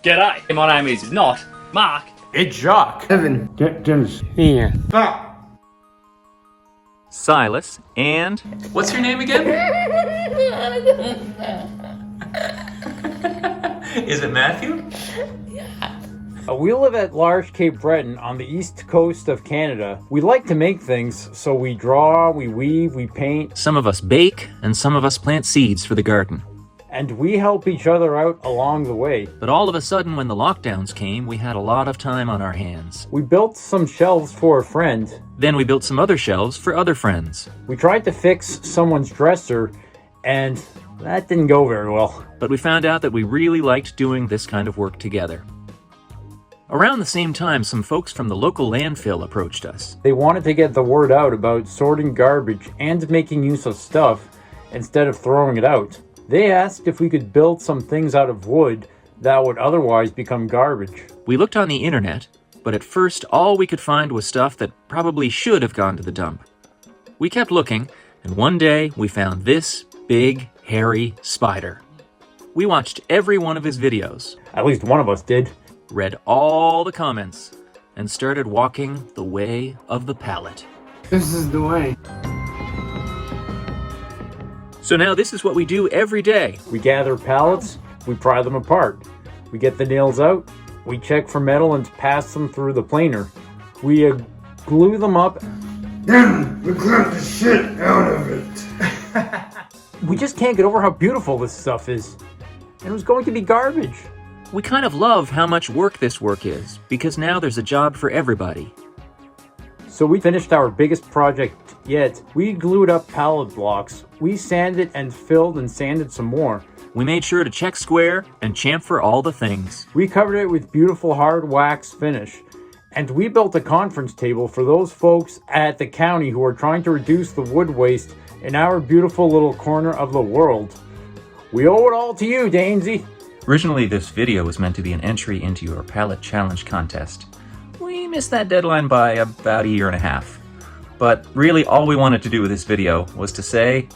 G'day, my name is not Mark. It's Jacques. Evan. Dennis. Here. Silas, and... What's your name again? Is it Matthew? We live at Large Cape Breton on the east coast of Canada. We like to make things, so we draw, we weave, we paint. Some of us bake, and some of us plant seeds for the garden. And we help each other out along the way. But all of a sudden, when the lockdowns came, we had a lot of time on our hands. We built some shelves for a friend. Then we built some other shelves for other friends. We tried to fix someone's dresser, and that didn't go very well. But we found out that we really liked doing this kind of work together. Around the same time, some folks from the local landfill approached us. They wanted to get the word out about sorting garbage and making use of stuff instead of throwing it out. They asked if we could build some things out of wood that would otherwise become garbage. We looked on the internet, but at first all we could find was stuff that probably should have gone to the dump. We kept looking, and one day we found this big, hairy spider. We watched every one of his videos. At least one of us did. Read all the comments, and started walking the way of the pallet. This is the way. So now this is what we do every day. We gather pallets, we pry them apart. We get the nails out, we check for metal and pass them through the planer. We glue them up. Then we clamp the shit out of it. We just can't get over how beautiful this stuff is. And it was going to be garbage. We kind of love how much work this work is, because now there's a job for everybody. So we finished our biggest project yet. We glued up pallet blocks. We sanded and filled and sanded some more. We made sure to check square and chamfer all the things. We covered it with beautiful hard wax finish. And we built a conference table for those folks at the county who are trying to reduce the wood waste in our beautiful little corner of the world. We owe it all to you, Dainsey. Originally, this video was meant to be an entry into your pallet challenge contest. We missed that deadline by about a year and a half. But really, all we wanted to do with this video was to say,